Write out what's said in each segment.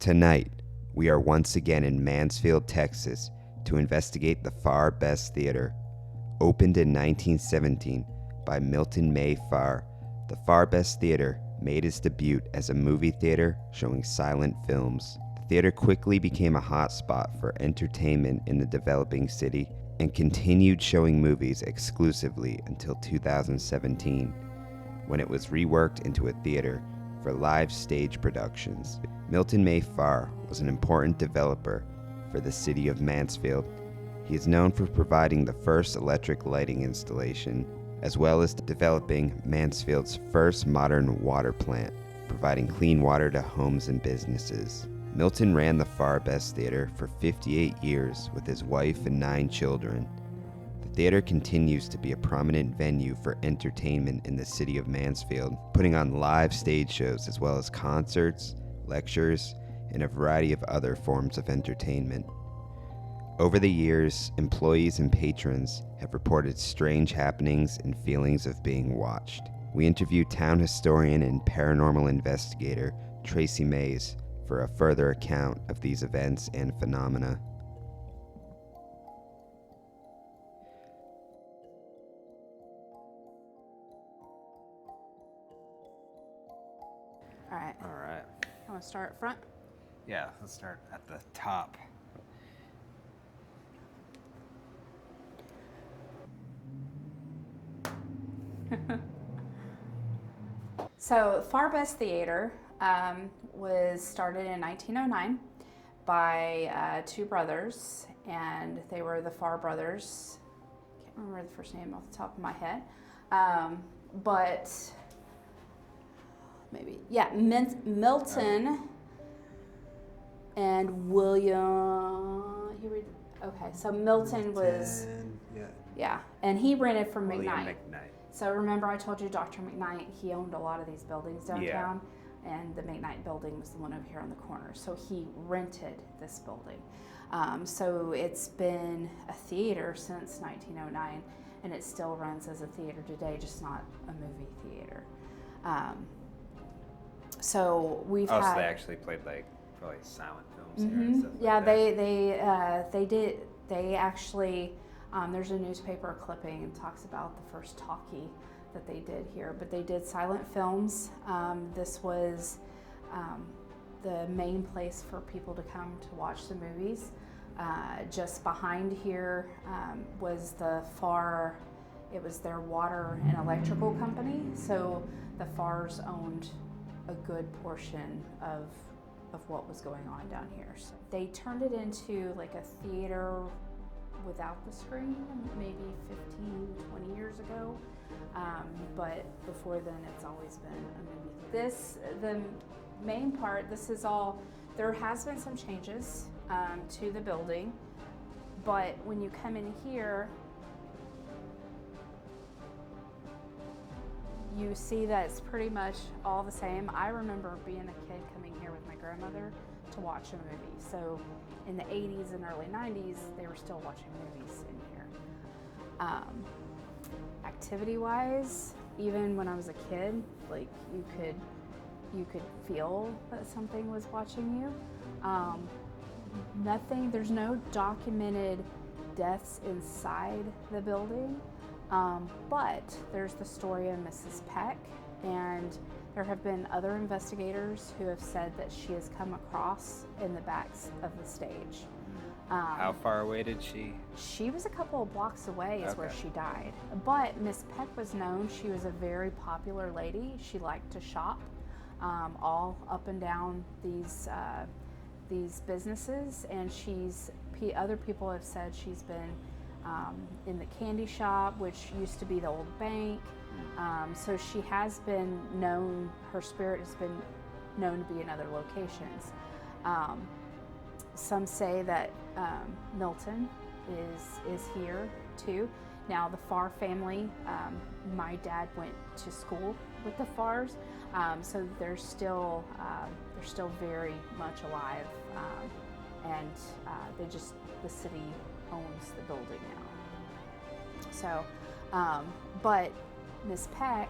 Tonight, we are once again in Mansfield, Texas, to investigate the Farr Best Theater. Opened in 1917 by Milton May Farr, the Farr Best Theater made its debut as a movie theater showing silent films. The theater quickly became a hotspot for entertainment in the developing city and continued showing movies exclusively until 2017, when it was reworked into a theater for live stage productions. Milton May Farr was an important developer for the city of Mansfield. He is known for providing the first electric lighting installation, as well as developing Mansfield's first modern water plant, providing clean water to homes and businesses. Milton ran the Farr Best Theater for 58 years with his wife and 9 children. The theater continues to be a prominent venue for entertainment in the city of Mansfield, putting on live stage shows as well as concerts, lectures, and a variety of other forms of entertainment. Over the years, employees and patrons have reported strange happenings and feelings of being watched. We interviewed town historian and paranormal investigator Tracy Mays for a further account of these events and phenomena. All right. I want to start up front. Yeah, let's start at the top. So, Farr Best Theater was started in 1909 by 2 brothers, and they were the Farr brothers. Can't remember the first name off the top of my head, but maybe, yeah, Milton and William. Okay, so Milton was, yeah, and he rented from McKnight. So remember I told you Dr. McKnight, he owned a lot of these buildings downtown, and the McKnight building was the one over here on the corner. So he rented this building. So it's been a theater since 1909, and it still runs as a theater today, just not a movie theater. So we've had... so they actually played like probably silent films here and stuff like yeah, that. they did. They actually... there's a newspaper clipping and talks about the first talkie that they did here, but they did silent films. This was the main place for people to come to watch the movies. Just behind here was the Farr, it was their water and electrical company, so the Farrs owned a good portion of what was going on down here. So they turned it into like a theater without the screen, maybe 15, 20 years ago. But before then, it's always been a movie theater. The main part, this is all, there has been some changes to the building, but when you come in here, you see that it's pretty much all the same. I remember being a kid coming here with my grandmother to watch a movie. So in the 80s and early 90s, they were still watching movies in here. Activity-wise, even when I was a kid, like you could feel that something was watching you. Nothing, there's no documented deaths inside the building, but there's the story of Mrs. Peck, and there have been other investigators who have said that she has come across in the backs of the stage. How far away did she? She was a couple of blocks away is where she died. But Miss Peck was known, she was a very popular lady. She liked to shop all up and down these businesses, and other people have said she's been in the candy shop, which used to be the old bank. So she has been known, her spirit has been known to be in other locations. Some say that Milton is here too. Now the Farr family, my dad went to school with the Farrs, so they're still very much alive, and the city owns the building now. So, but Miss Peck,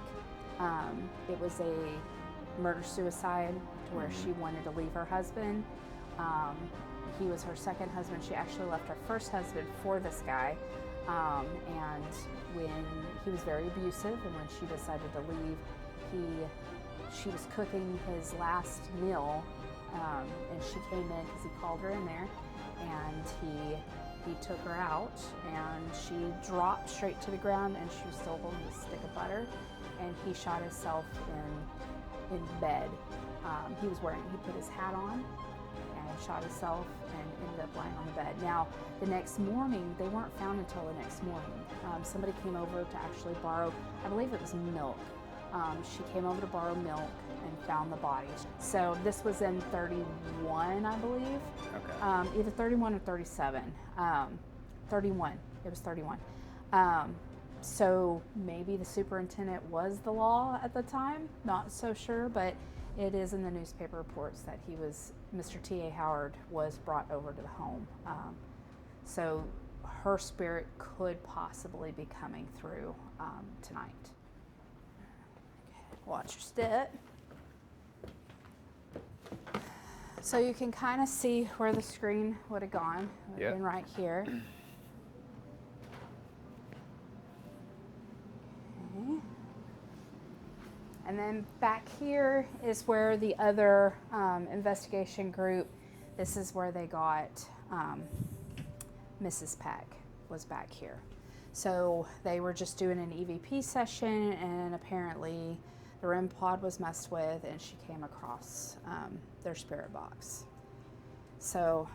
it was a murder-suicide to where she wanted to leave her husband. He was her second husband. She actually left her first husband for this guy. And when he was very abusive, and when she decided to leave, she was cooking his last meal, and she came in because he called her in there, and he took her out, and she dropped straight to the ground, and she was still holding a stick of butter, and he shot himself in bed. He put his hat on and shot himself and ended up lying on the bed. Now, the next morning, they weren't found until the next morning. Somebody came over to actually borrow, I believe it was milk. She came over to borrow milk and found the bodies. So this was in 31, I believe. Okay. Either 31 or 37. 31. It was 31. So maybe the superintendent was the law at the time. Not so sure, but it is in the newspaper reports that Mr. T.A. Howard was brought over to the home. So her spirit could possibly be coming through tonight. Watch your step. So you can kind of see where the screen would have gone. It would have been right here. Okay. And then back here is where the other investigation group, this is where they got Mrs. Peck was back here. So they were just doing an EVP session, and apparently the REM pod was messed with, and she came across their spirit box. So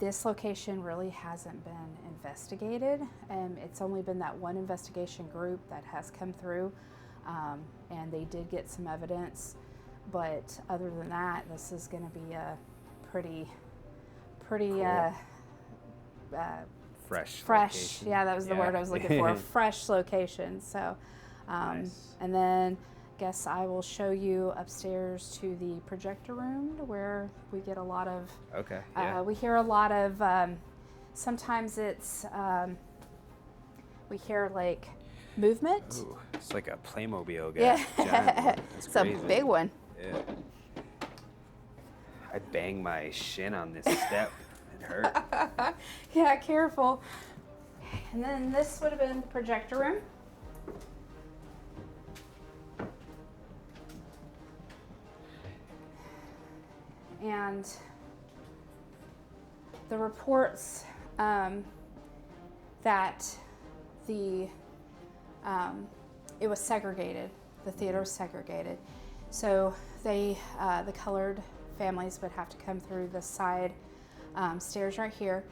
this location really hasn't been investigated, and it's only been that one investigation group that has come through, and they did get some evidence. But other than that, this is going to be a pretty Cool. Fresh. Location. Yeah, that was the word I was looking for. Fresh location. So Nice. and then I guess I will show you upstairs to the projector room, where we get a lot of Okay. Yeah. we hear a lot of sometimes it's we hear like movement. Ooh, it's like a Playmobil guy. Yeah. Giant one. That's It's crazy. a big one. Yeah. I banged my shin on this step. It hurt. Yeah, careful. And then this would have been the projector room. And the reports that it was segregated, the theater was segregated. So the colored families would have to come through the side stairs right here.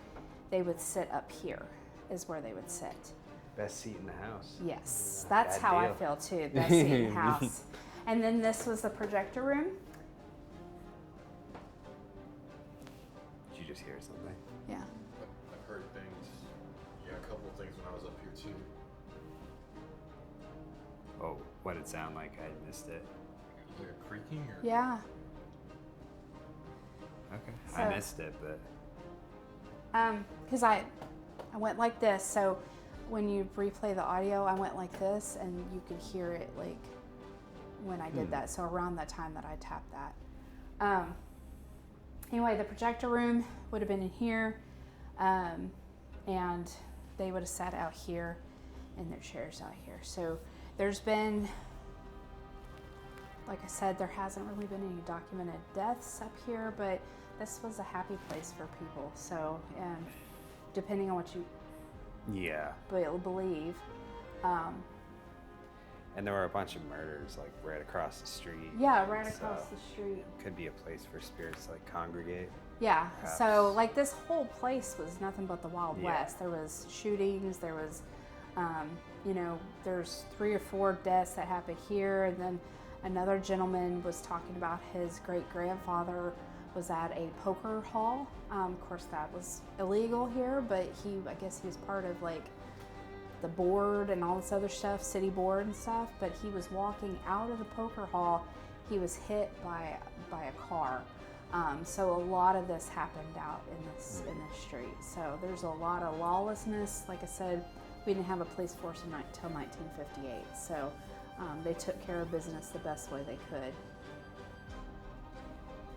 They would sit up here is where they would sit. Best seat in the house. Yes, that's Bad how deal. I feel too. Best seat in the house. And then this was the projector room. Did you just hear something? Yeah. I've heard things. Yeah, a couple of things when I was up here too. Oh, what did it sound like? I missed it. Like a creaking or? Yeah. Okay. So- I missed it, but Because I went like this, so when you replay the audio, I went like this, and you could hear it like when I did that. So around that time that I tapped that. Anyway, the projector room would have been in here, and they would have sat out here, and their chairs out here. So there's been, like I said, there hasn't really been any documented deaths up here, but this was a happy place for people. So, depending on what you yeah. believe, And there were a bunch of murders like right across the street. yeah, right So across the street. could be a place for spirits to like congregate. Yeah, Perhaps. so like this whole place was nothing but the Wild Yeah. West. There was shootings, there was, there's 3 or 4 deaths that happened here, and then another gentleman was talking about his great-grandfather was at a poker hall. Of course, that was illegal here, but I guess he was part of like the board and all this other stuff, city board and stuff, but he was walking out of the poker hall. He was hit by a car. So a lot of this happened out in this street. So there's a lot of lawlessness. Like I said, we didn't have a police force until 1958. So they took care of business the best way they could.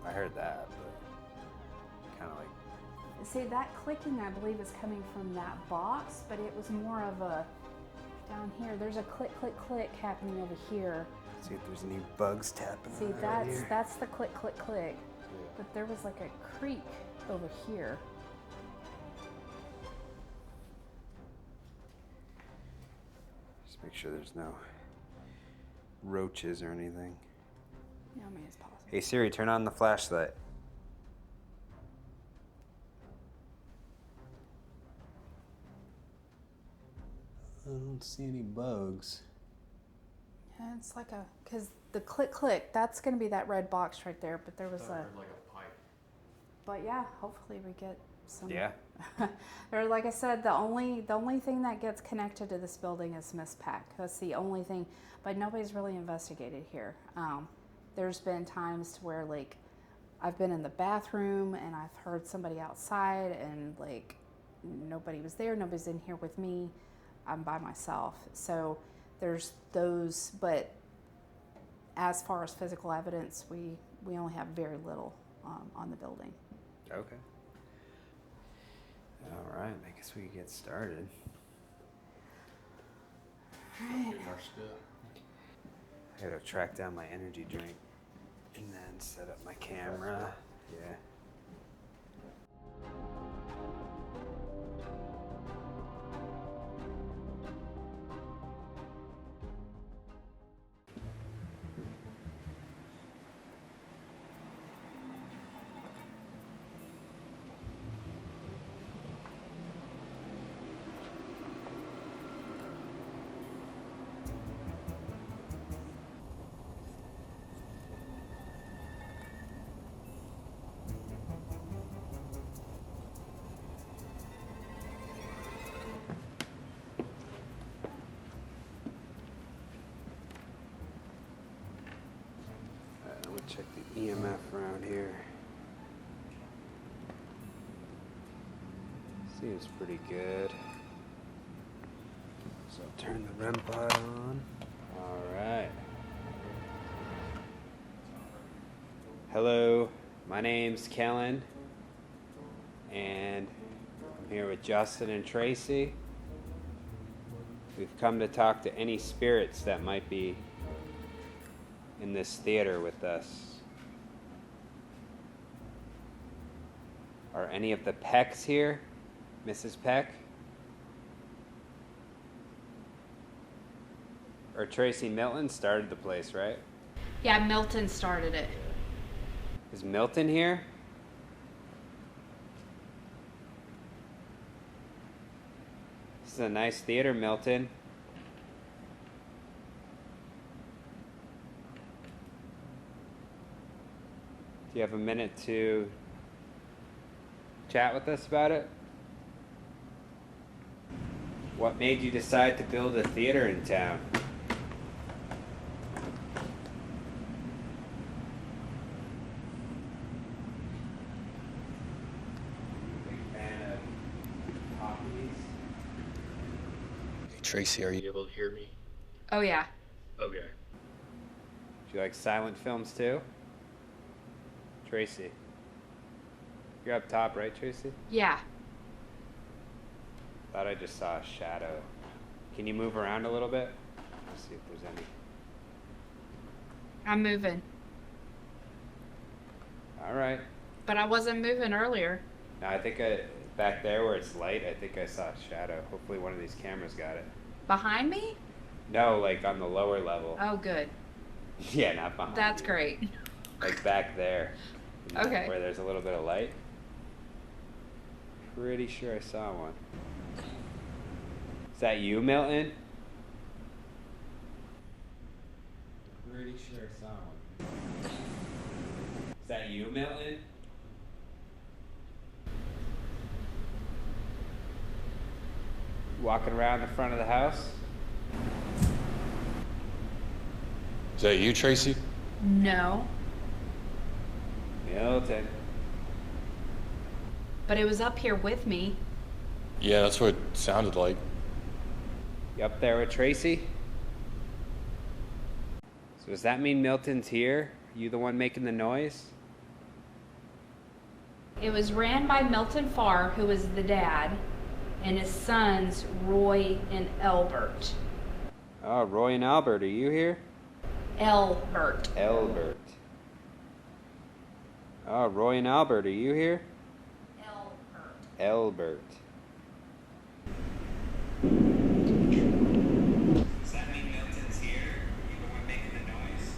I heard that, but kind of like. See, that clicking, I believe, is coming from that box, but it was more of a down here. There's a click, click, click happening over here. See if there's any bugs tapping. See, on right here. that's the click, click, click. Yeah. But there was like a creak over here. Just make sure there's no roaches or anything. Yeah, I mean, it's possible. Hey Siri, turn on the flashlight. I don't see any bugs. Yeah, it's like a, because the click, click, that's going to be that red box right there. But there was I a, heard like a pipe. but yeah, hopefully we get some. Yeah. Or like I said, the only thing that gets connected to this building is Miss Pack. That's the only thing, but nobody's really investigated here. There's been times to where like I've been in the bathroom and I've heard somebody outside and like nobody was there, nobody's in here with me. I'm by myself. So there's those, but as far as physical evidence, we only have very little on the building. Okay. All right, I guess we can get started. Getting our stuff. I gotta track down my energy drink and then set up my camera. Yeah. I'm gonna check the EMF around here. Seems pretty good. So I'll turn the REM pod on. All right. Hello, my name's Kellen, and I'm here with Justin and Tracy. We've come to talk to any spirits that might be in this theater with us. Are any of the Pecks here? Mrs. Peck? Or Tracy Milton started the place, right? Yeah, Milton started it. Is Milton here? This is a nice theater, Milton. Do you have a minute to chat with us about it? What made you decide to build a theater in town? Big fan of hobbies. Hey Tracy, are you able to hear me? Oh yeah. Okay. Do you like silent films too? Tracy. You're up top, right, Tracy? Yeah. Thought I just saw a shadow. Can you move around a little bit? Let's see if there's any. I'm moving. All right. But I wasn't moving earlier. Now I think back there where it's light, I think I saw a shadow. Hopefully one of these cameras got it. Behind me? No, like on the lower level. Oh, good. Yeah, not behind. That's you. great. Like back there. Okay. Where there's a little bit of light. Pretty sure I saw one. Is that you, Milton? Pretty sure I saw one. Is that you, Milton? Walking around the front of the house? Is that you, Tracy? No. Milton. But it was up here with me. Yeah, that's what it sounded like. You up there with Tracy? So does that mean Milton's here? You the one making the noise? It was ran by Milton Farr, who was the dad, and his sons, Roy and Elbert. Oh, Roy and Albert, are you here? Elbert. Elbert. Oh, Roy and Albert, are you here? Elbert. Elbert. Does that mean Milton's here? You the one making the noise?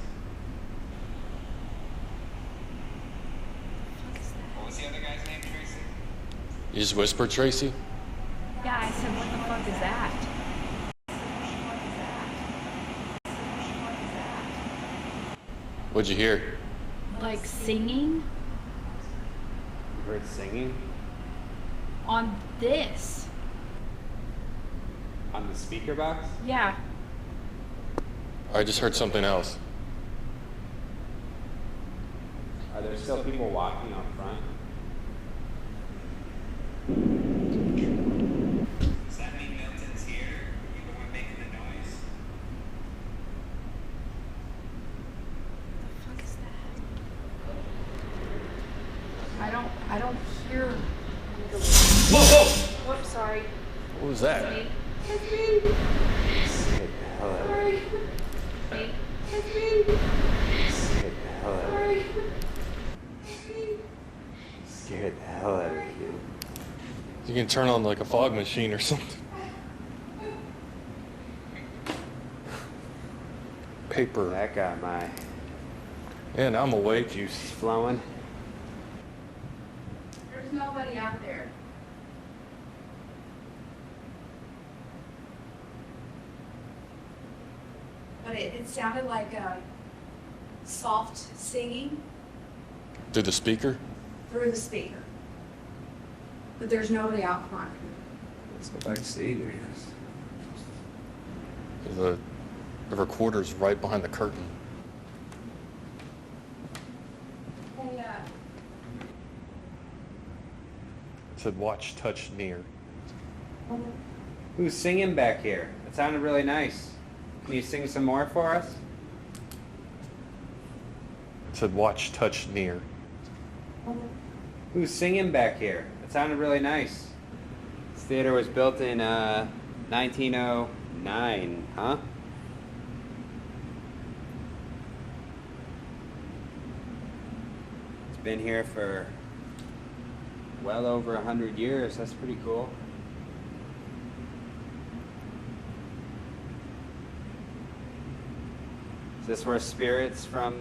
What was the other guy's name, Tracy? You just whispered, Tracy? Yeah, I said, what the fuck is that? What'd you hear? Like singing You heard singing? on this. On the speaker box? Yeah. I just heard something else. Are there still people walking up front? Does that mean Milton's here? You the one making the noise? The fuck is that? I don't hear. Whoa, whoa! Whoops, sorry. What was that? It's me. Get the hell out of Sorry. It's me. Get the hell out of Sorry. It's me. Scared the hell out of you. You can turn on like a fog machine or something. Paper. That got my And I'm awake. juices flowing. There's nobody out there. But it sounded like soft singing Through the speaker? through the speaker. But there's nobody out front. Let's go back to see. The recorder's right behind the curtain. Hey, It said watch, touch, near. Who's singing back here? It sounded really nice. Can you sing some more for us? It said watch, touch, near. Who's singing back here? It sounded really nice. This theater was built in 1909, huh? It's been here for well over 100 years. That's pretty cool. Is this where spirits from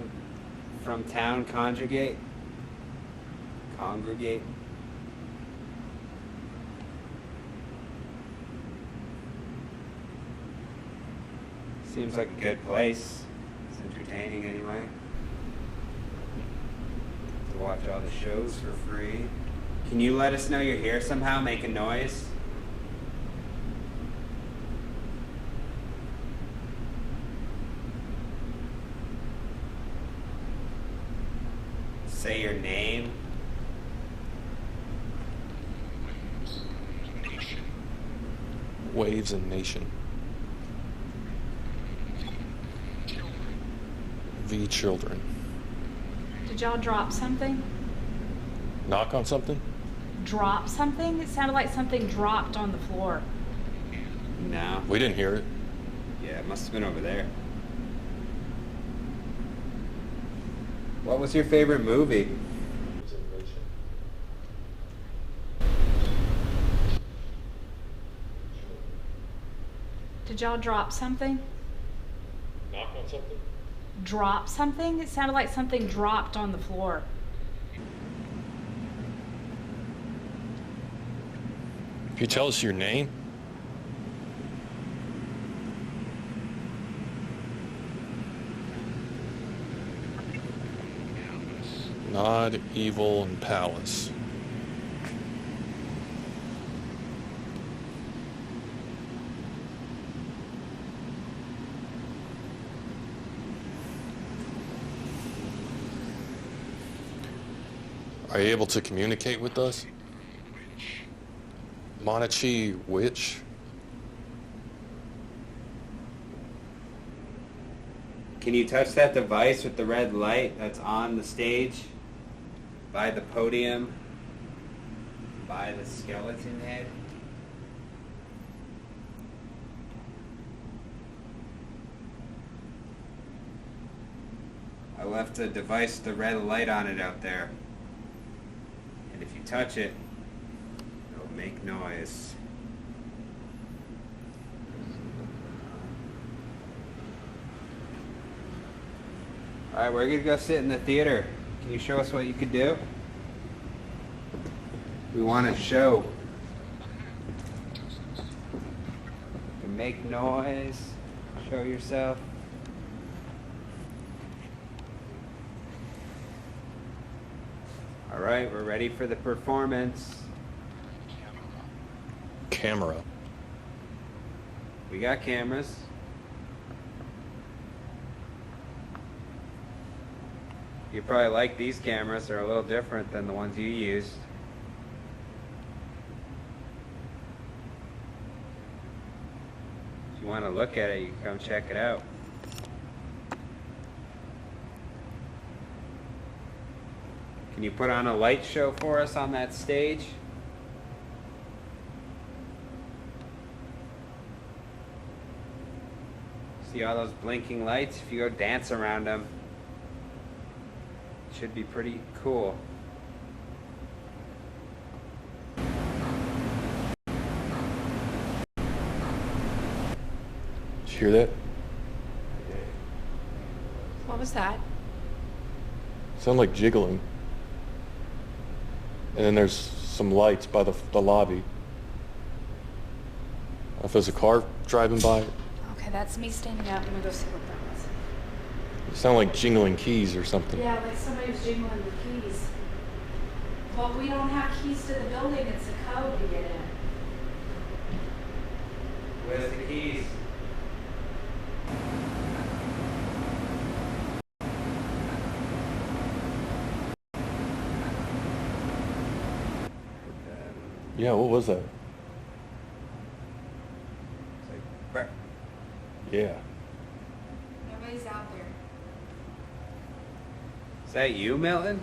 town congregate? Congregate? Seems like a good place. It's entertaining anyway. To watch all the shows for free. Can you let us know you're here somehow? Make a noise. Say your name. Waves and nation. V children. did y'all drop something? Knock on something? Drop something? It sounded like something dropped on the floor. No. We didn't hear it. Yeah, it must have been over there. What was your favorite movie? Did y'all drop something? Knock on something? Drop something? It sounded like something dropped on the floor. Can you tell us your name? Nod, Evil, and Palace. Are you able to communicate with us? Monachi Witch? Can you touch that device with the red light that's on the stage by the podium by the skeleton head. I left a device to red light on it out there. And if you touch it, it'll make noise. Alright, we're gonna go sit in the theater. Can you show us what you could do? We want to show. You can make noise. Show yourself. Alright, we're ready for the performance. Camera. We got cameras. You probably like these cameras. They're a little different than the ones you used. If you want to look at it, you can come check it out. Can you put on a light show for us on that stage? See all those blinking lights? If you go dance around them, it should be pretty cool. Did you hear that? What was that? Sound like jiggling. And then there's some lights by the lobby. If there's a car driving by, Okay, that's me standing up. I'm gonna go see what that was. it sound like jingling keys or something. Yeah, like somebody was jingling the keys. Well, we don't have keys to the building. It's a code to get in. Where's the keys? Yeah, what was that? It's like, "Brr." Yeah. Nobody's out there. Is that you, Milton?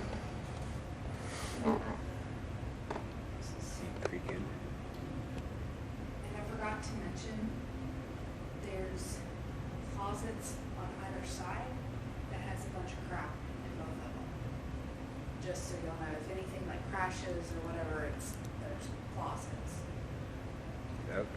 This is seat creaking. And I forgot to mention, there's closets on either side that has a bunch of crap in both of them. Just so you'll know, if anything like crashes or whatever, there's closets. Okay.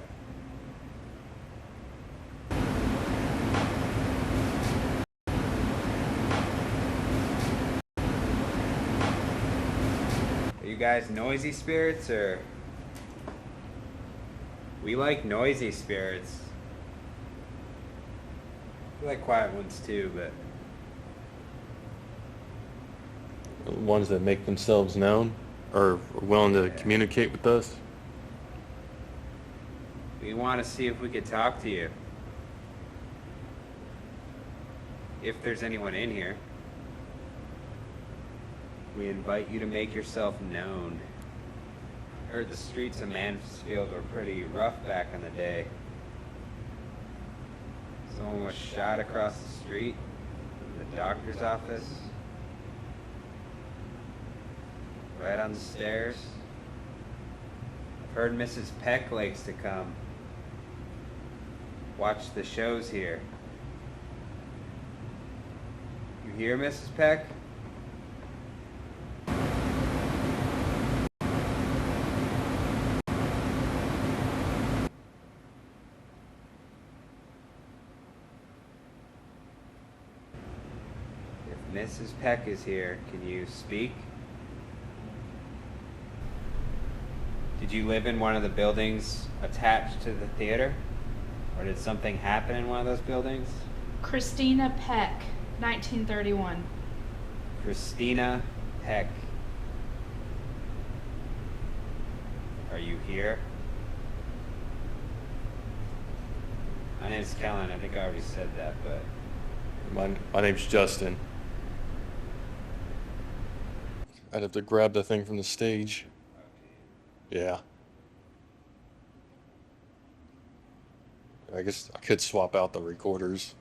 Are you guys noisy spirits or? We like noisy spirits. We like quiet ones too, but Ones that make themselves known or are willing to communicate with us. we want to see if we could talk to you. If there's anyone in here, we invite you to make yourself known. I heard the streets of Mansfield were pretty rough back in the day. Someone was shot across the street from the doctor's office. Right on the stairs. I've heard Mrs. Peck likes to come watch the shows here. You hear, Mrs. Peck? If Mrs. Peck is here, can you speak? Did you live in one of the buildings attached to the theater? Or did something happen in one of those buildings? Christina Peck, 1931. Christina Peck. Are you here? My name's Kellen. I think I already said that, but My name's Justin. I'd have to grab the thing from the stage. Yeah. I guess I could swap out the recorders.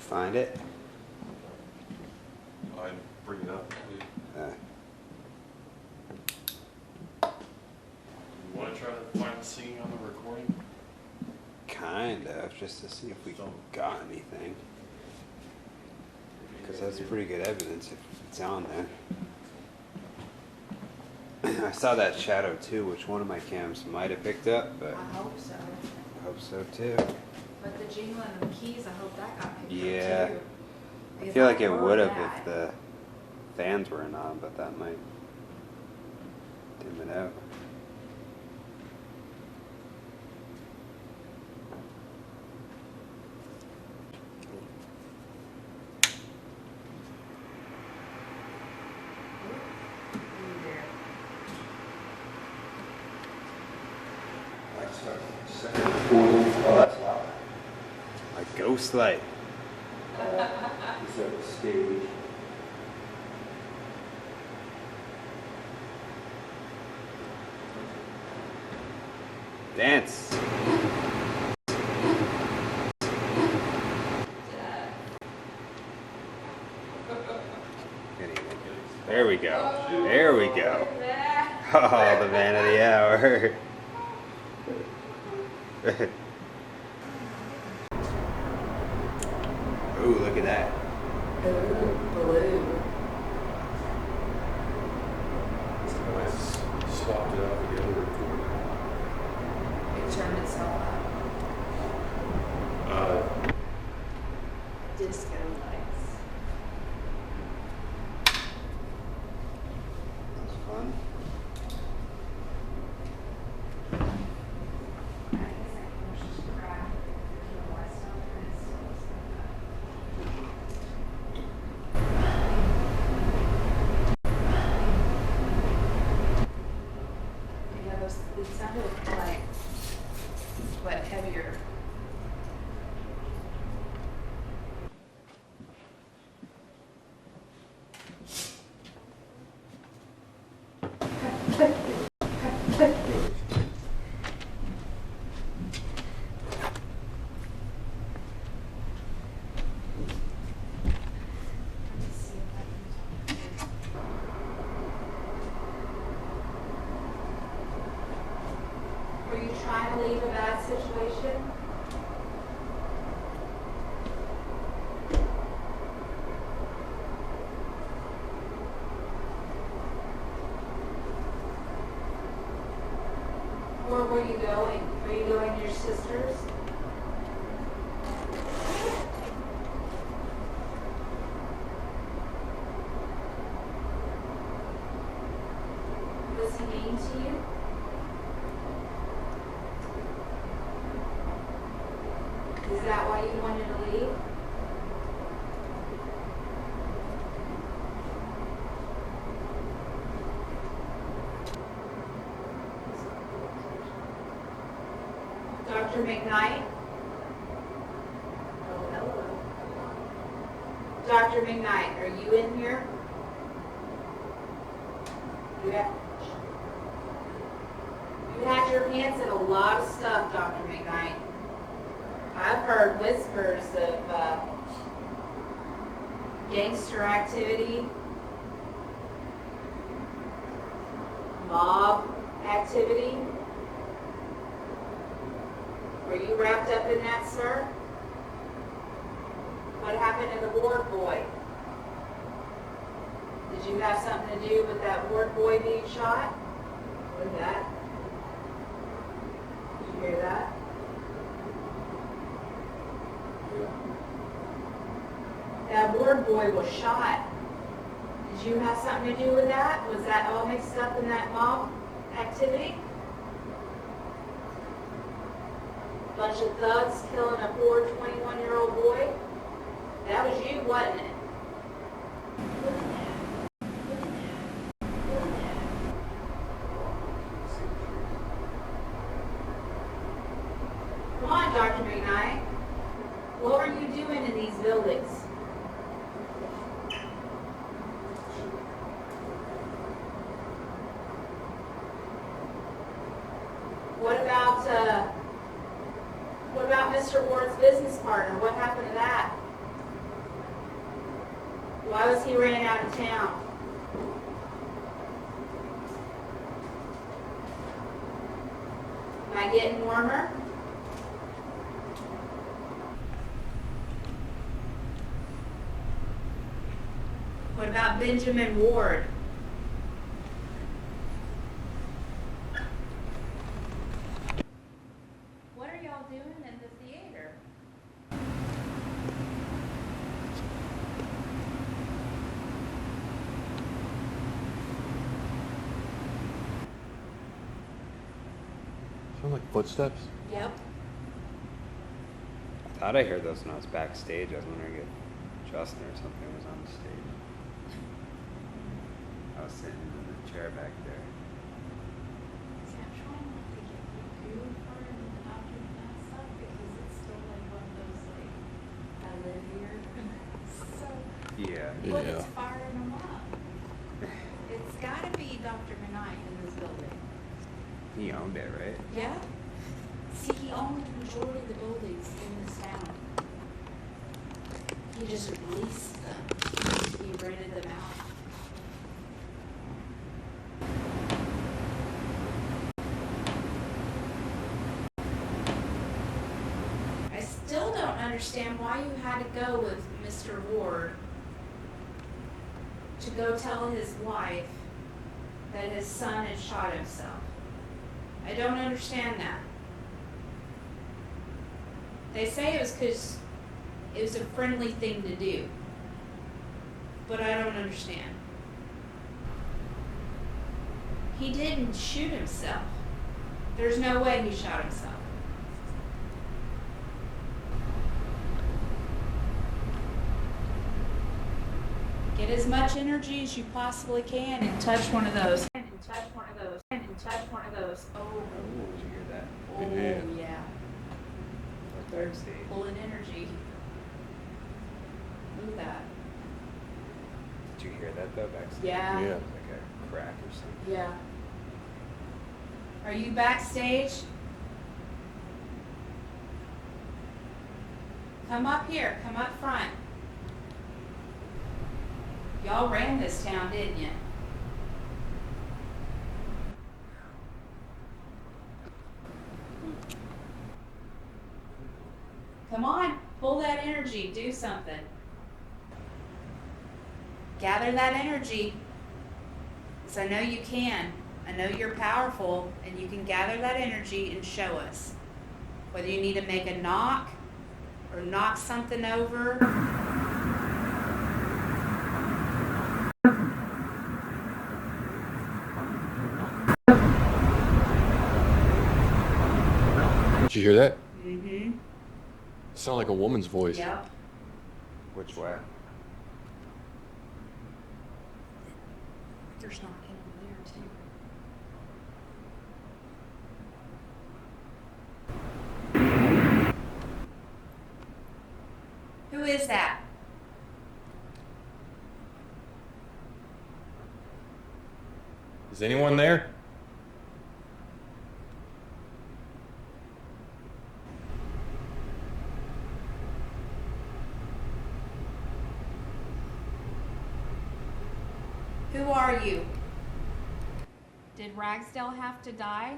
find it? I'd bring it up. You want to try to find the scene on the recording? Kind of, just to see if we got anything. Because that's pretty good evidence if it's on there. I saw that shadow too, which one of my cams might have picked up, but I hope so. I hope so too. But the jingling of the keys, I hope that got picked Yeah. up too. I Because feel like it heard would have that. if the fans weren't on, but that might dim it out. A ghost light. Dance. There we go. There we go. Oh, the man of the hour. Ooh, look at that. Blue. I swapped it out with the other recorder. It turned itself up. Disco lights. That's fun. It sounded like, but heavier. Were you trying to leave a bad situation? Where were you going? Were you going to your sister's? Was he mean to you? Is that why you wanted to leave? Dr. McKnight? Oh, hello. Dr. McKnight, are you in here? You had your hands in a lot of stuff, Dr. McKnight. I've heard whispers of gangster activity, mob activity. Were you wrapped up in that, sir? What happened to the ward boy? Did you have something to do with that ward boy being shot? What was that? Did you hear that? That ward boy was shot. Did you have something to do with that? Was that all mixed up in that mob activity? Bunch of thugs killing a poor 21-year-old boy? That was you, wasn't it? Come on, Dr. McKnight. What were you doing in these buildings? What about Mr. Ward's business partner? What happened to that? Why was he ran out of town? Am I getting warmer? What about Benjamin Ward? What are y'all doing in the theater? Sound like footsteps? Yep. I thought I heard those when I was backstage. I was wondering if Justin or something was on the stage. I was sitting in the chair back there. See, I'm trying not to get the goo part of the doctor and stuff because it's still like one of those like I live here. So Yeah. what Yeah. is firing them up? It's gotta be Dr. Knight in this building. He owned it, right? Yeah? See, he owned the majority of the buildings in this town. He just leased them. He rented them out. I still don't understand why you had to go with Mr. Ward to go tell his wife that his son had shot himself. I don't understand that. They say it was because it was a friendly thing to do, but I don't understand. He didn't shoot himself. There's no way he shot himself. Get as much energy as you possibly can and touch one of those. And touch one of those. And touch one of those. Oh, Oh, did you hear that? oh Yeah. yeah. Backstage. Pulling energy. Move that. Did you hear that though backstage? Yeah. Yeah. It was like a crack or something. Yeah. Are you backstage? Come up here, come up front. Y'all ran this town, didn't you? Come on, pull that energy, do something. Gather that energy. Because I know you can. I know you're powerful and you can gather that energy and show us. Whether you need to make a knock or knock something over. Did you hear that? Mm-hmm. Sound like a woman's voice. Yep. Which way? There's knocking over there too. Who is that? Is anyone there? Who are you? Did Ragsdale have to die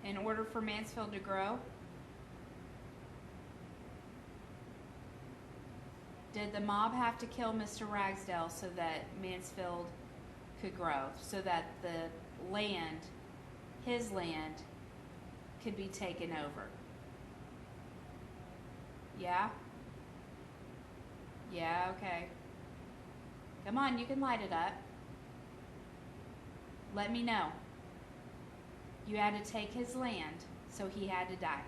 in order for Mansfield to grow? Did the mob have to kill Mr. Ragsdale so that Mansfield could grow, so that the land, his land, could be taken over? Yeah? Yeah, okay. Come on, you can light it up. Let me know. You had to take his land, so he had to die.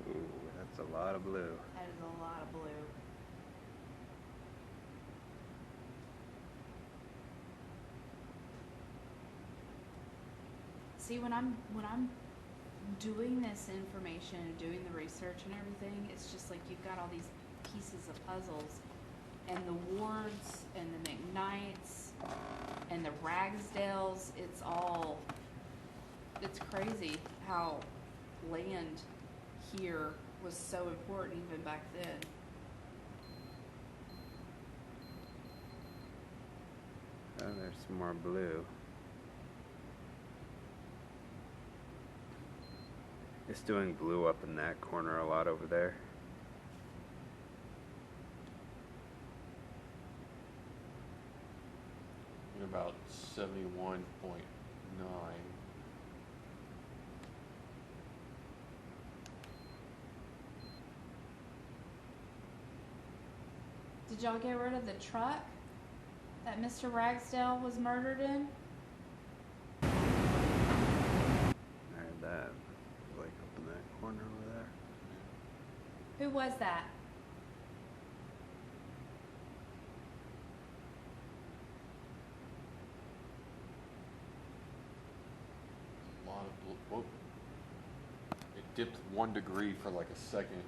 Ooh, that's a lot of blue. That is a lot of blue. See, when I'm doing this information and doing the research and everything, it's just like you've got all these pieces of puzzles, and the Wards and the McKnights and the Ragsdales, it's crazy how land here was so important even back then. Oh, there's some more blue. It's doing blue up in that corner a lot over there. You're about 71.9. Did y'all get rid of the truck that Mr. Ragsdale was murdered in? I heard that. Like up in that corner over there. Who was that? A lot of blue. Whoa. It dipped 1 degree for like a second.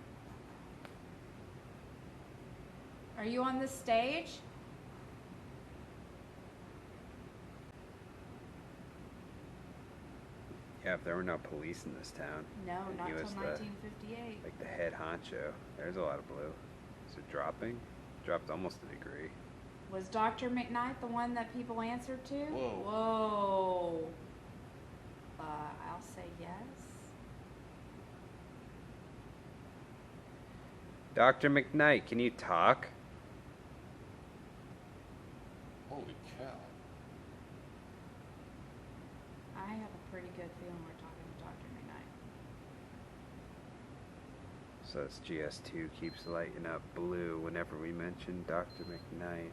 Are you on the stage? Yeah, if there were no police in this town. No, and not he till was 1958. like the head honcho. There's a lot of blue. Is it dropping? Dropped almost a degree. Was Dr. McKnight the one that people answered to? Whoa. Whoa. I'll say yes. Dr. McKnight, can you talk? Holy cow. I have a pretty good feeling we're talking to Dr. McKnight. So this GS2 keeps lighting up blue whenever we mention Dr. McKnight.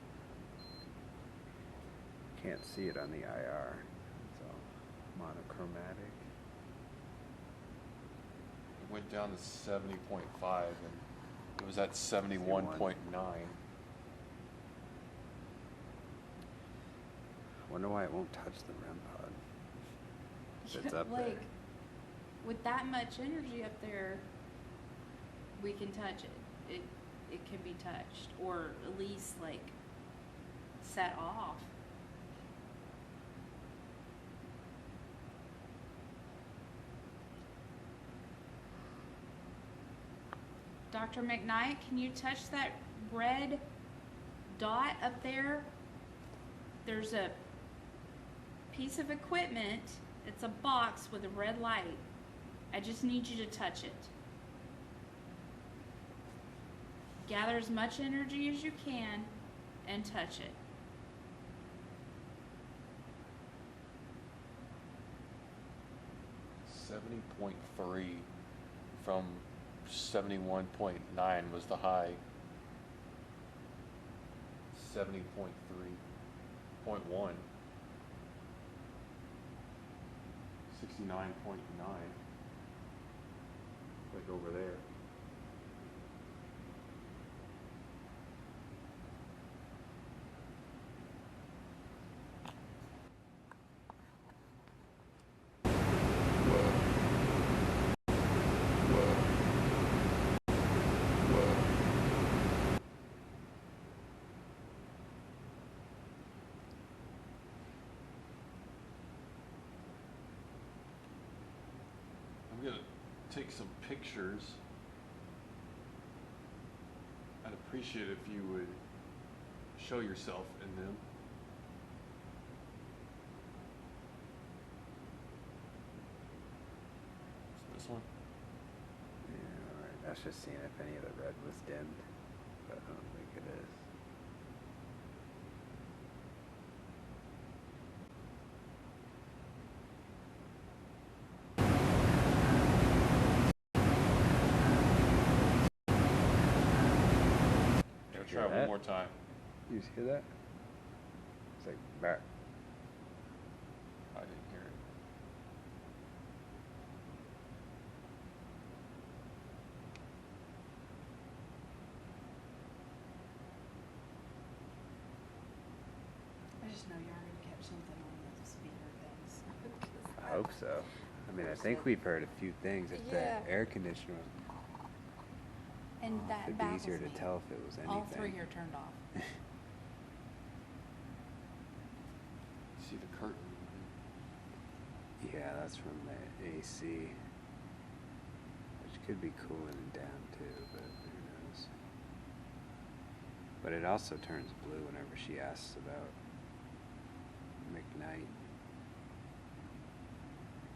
Can't see it on the IR. It's all monochromatic. It went down to 70.5 and it was at 71.9. Wonder why it won't touch the REM pod. If it's up Like, there. with that much energy up there, we can touch it. It can be touched, or at least like set off. Dr. McKnight, can you touch that red dot up there? There's a piece of equipment. It's a box with a red light. I just need you to touch it. Gather as much energy as you can and touch it. .3 from 71.9 was the high. 70.3.1. 69.9. Like over there. I'm gonna take some pictures. I'd appreciate it if you would show yourself in them. This one? Yeah, alright. That's just seeing if any of the red was dimmed. But I don't think it is. I'll Hear try one that? more time. You hear that? It's like back. I didn't hear it. I just know you already kept something on the speaker things. I hope so. I mean, I think we've heard a few things. If Yeah. the air conditioner was And that it'd be baffles easier to me. tell if it was anything. All three are turned off. See the curtain? Yeah, that's from the AC. Which could be cooling it down too, but who knows. But it also turns blue whenever she asks about McKnight.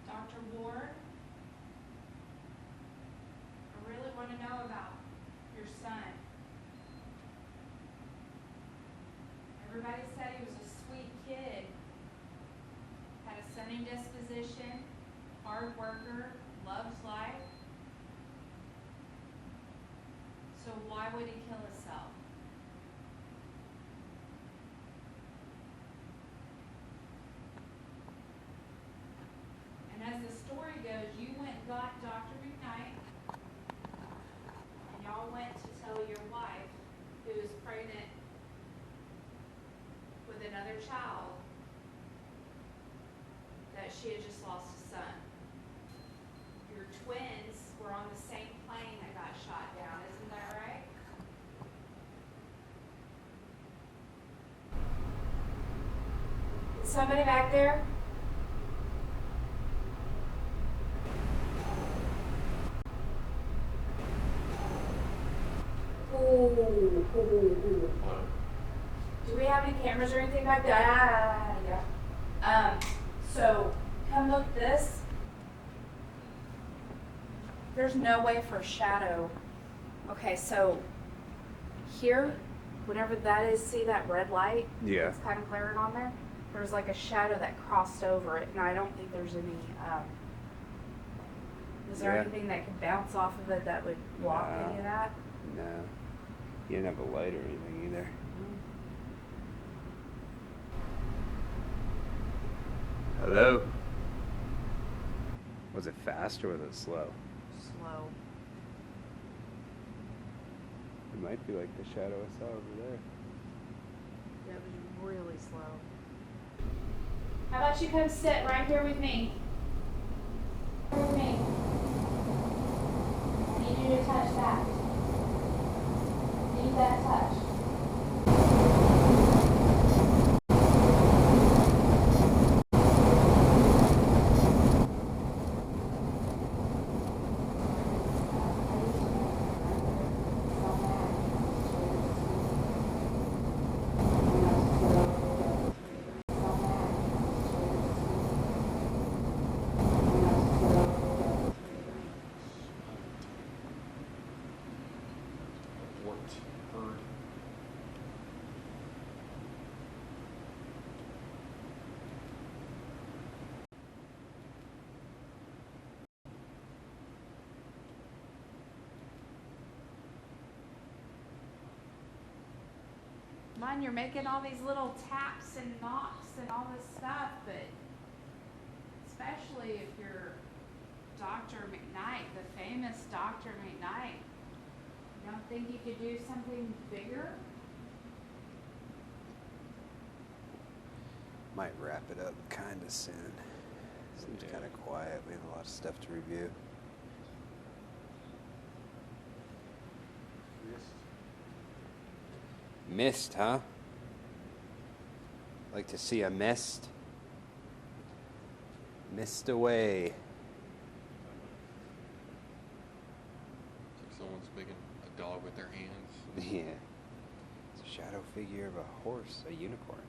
Dr. Ward, I really want to know about your son. Everybody said he was a sweet kid, had a sunny disposition, hard worker, loves life. So why would he kill himself? And as the story goes, you went and got Dr. McKnight, and y'all went to tell your wife, who was pregnant with another child, that she had just lost a son. Your twins were on the same plane that got shot down, isn't that right? Is somebody back there? Ooh. What? Do we have any cameras or anything back there? Yeah. So come look this. There's no way for a shadow. Okay, so here, whatever that is, see that red light? Yeah. It's kind of glaring on there. There's like a shadow that crossed over it, and I don't think there's any. Is there Yeah. anything that could bounce off of it that would block No. any of that? No. You didn't have a light or anything either. Hello? Was it fast or was it slow? Slow. It might be like the shadow I saw over there. That was really slow. How about you come sit right here with me? With me. I need you to touch that. Need that touch. Warped bird. Mine, you're making all these little taps and knocks and all this stuff, but especially if you're Dr. McKnight, the famous Dr. McKnight, you don't think you could do something bigger? Might wrap it up kind of soon. Seems Yeah. kind of quiet. We have a lot of stuff to review. Mist, huh? Like to see a mist? Mist away. It's like someone's making a dog with their hands. Yeah. It's a shadow figure of a horse, a unicorn.